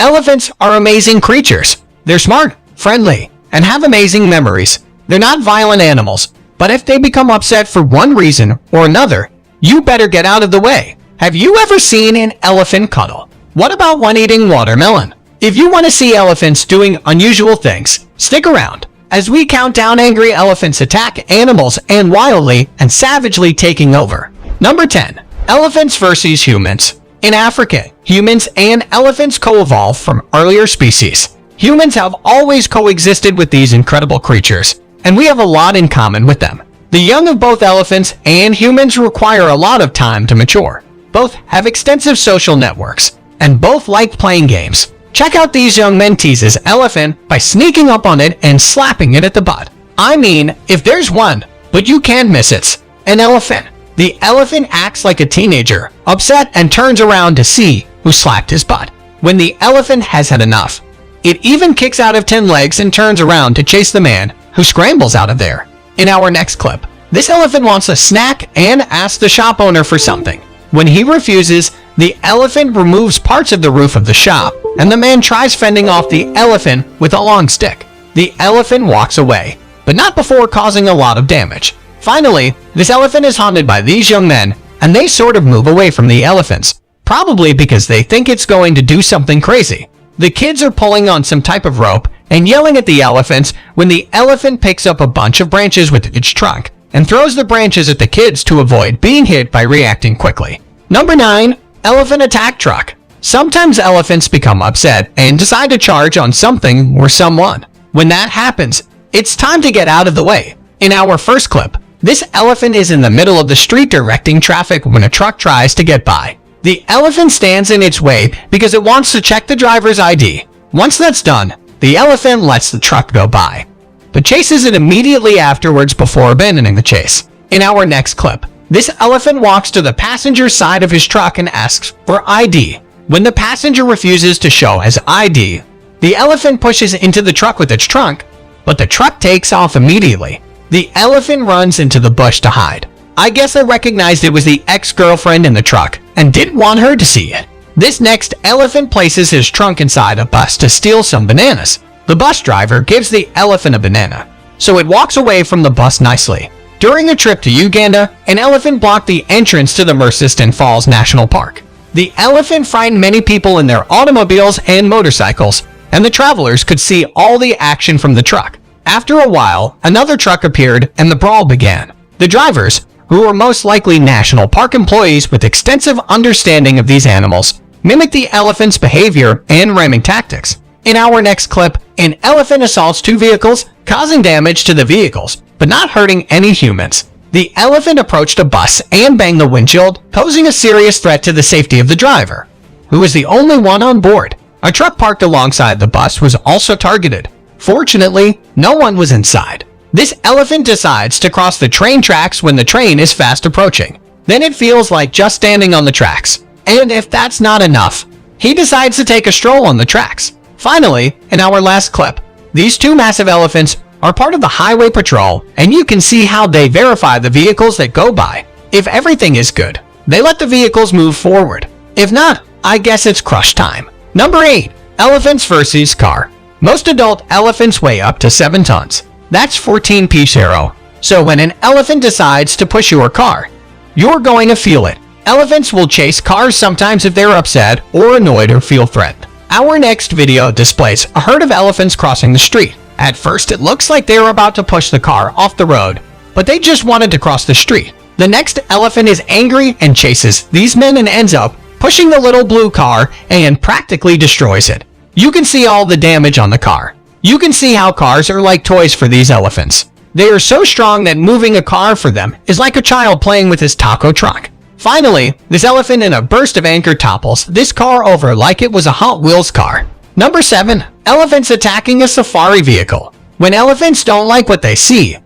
Elephants are amazing creatures. They're smart, friendly, and have amazing memories. They're not violent animals, but if they become upset for one reason or another, you better get out of the way. Have you ever seen an elephant cuddle? What about one eating watermelon? If you want to see elephants doing unusual things, stick around as we count down angry elephants attack animals and wildly and savagely taking over. Number 10. Elephants versus humans. In Africa, humans and elephants co-evolved from earlier species. Humans have always coexisted with these incredible creatures, and we have a lot in common with them. The young of both elephants and humans require a lot of time to mature. Both have extensive social networks, and both like playing games. Check out these young men tease his elephant by sneaking up on it and slapping it at the butt. I mean, if there's one, but you can't miss it, an elephant. The elephant acts like a teenager, upset and turns around to see who slapped his butt. When the elephant has had enough, it even kicks out of 10 legs and turns around to chase the man who scrambles out of there. In our next clip, this elephant wants a snack and asks the shop owner for something. When he refuses, the elephant removes parts of the roof of the shop, and the man tries fending off the elephant with a long stick. The elephant walks away, but not before causing a lot of damage. Finally, this elephant is haunted by these young men, and they sort of move away from the elephants, probably because they think it's going to do something crazy. The kids are pulling on some type of rope and yelling at the elephants when the elephant picks up a bunch of branches with its trunk and throws the branches at the kids to avoid being hit by reacting quickly. Number 9. Elephant attack truck. Sometimes elephants become upset and decide to charge on something or someone. When that happens, it's time to get out of the way. In our first clip, this elephant is in the middle of the street directing traffic when a truck tries to get by. The elephant stands in its way because it wants to check the driver's ID. Once that's done, the elephant lets the truck go by, but chases it immediately afterwards before abandoning the chase. In our next clip, this elephant walks to the passenger side of his truck and asks for ID. When the passenger refuses to show his ID, the elephant pushes into the truck with its trunk, but the truck takes off immediately. The elephant runs into the bush to hide. I guess I recognized it was the ex-girlfriend in the truck and didn't want her to see it. This next elephant places his trunk inside a bus to steal some bananas. The bus driver gives the elephant a banana, so it walks away from the bus nicely. During a trip to Uganda, an elephant blocked the entrance to the Murchison Falls National Park. The elephant frightened many people in their automobiles and motorcycles, and the travelers could see all the action from the truck. After a while, another truck appeared and the brawl began. The drivers, who were most likely national park employees with extensive understanding of these animals, mimicked the elephant's behavior and ramming tactics. In our next clip, an elephant assaults 2 vehicles, causing damage to the vehicles, but not hurting any humans. The elephant approached a bus and banged the windshield, posing a serious threat to the safety of the driver, who was the only one on board. A truck parked alongside the bus was also targeted. Fortunately, no one was inside. This elephant decides to cross the train tracks when the train is fast approaching. Then it feels like just standing on the tracks. And if that's not enough, he decides to take a stroll on the tracks. Finally, in our last clip, these 2 massive elephants are part of the highway patrol, and you can see how they verify the vehicles that go by. If everything is good, they let the vehicles move forward. If not, I guess it's crush time. Number 8. Elephants versus car. Most adult elephants weigh up to 7 tons. That's 14 p0. So when an elephant decides to push your car, you're going to feel it. Elephants will chase cars sometimes if they're upset or annoyed or feel threatened. Our next video displays a herd of elephants crossing the street. At first, it looks like they were about to push the car off the road, but they just wanted to cross the street. The next elephant is angry and chases these men and ends up pushing the little blue car and practically destroys it. You can see all the damage on the car. You can see how cars are like toys for these elephants. They are so strong that moving a car for them is like a child playing with his taco truck. Finally, this elephant in a burst of anger topples this car over like it was a Hot Wheels car. Number 7. Elephants attacking a safari vehicle. When elephants don't like what they see,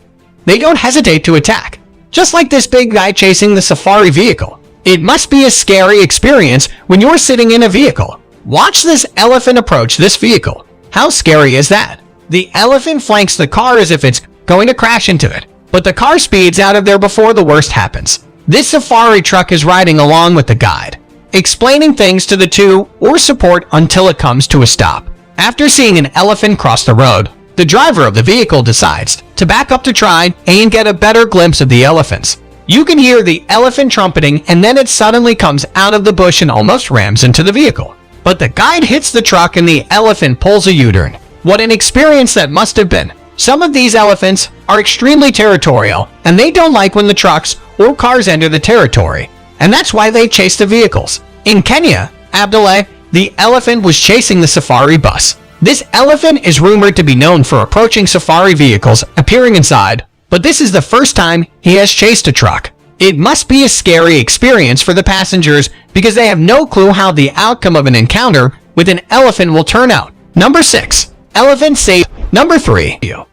they don't hesitate to attack. Just like this big guy chasing the safari vehicle. It must be a scary experience when you're sitting in a vehicle. Watch this elephant approach this vehicle. How scary is that? The elephant flanks the car as if it's going to crash into it, but the car speeds out of there before the worst happens. This safari truck is riding along with the guide, explaining things to the two or support until it comes to a stop. After seeing an elephant cross the road, the driver of the vehicle decides to back up to try and get a better glimpse of the elephants. You can hear the elephant trumpeting, and then it suddenly comes out of the bush and almost rams into the vehicle. But the guide hits the truck and the elephant pulls a U-turn. What an experience that must have been. Some of these elephants are extremely territorial, and they don't like when the trucks or cars enter the territory, and that's why they chase the vehicles. In Kenya, Abdullah, the elephant was chasing the safari bus. This elephant is rumored to be known for approaching safari vehicles, appearing inside, but this is the first time he has chased a truck. It must be a scary experience for the passengers because they have no clue how the outcome of an encounter with an elephant will turn out. Number 6. Elephant safe. Number 3.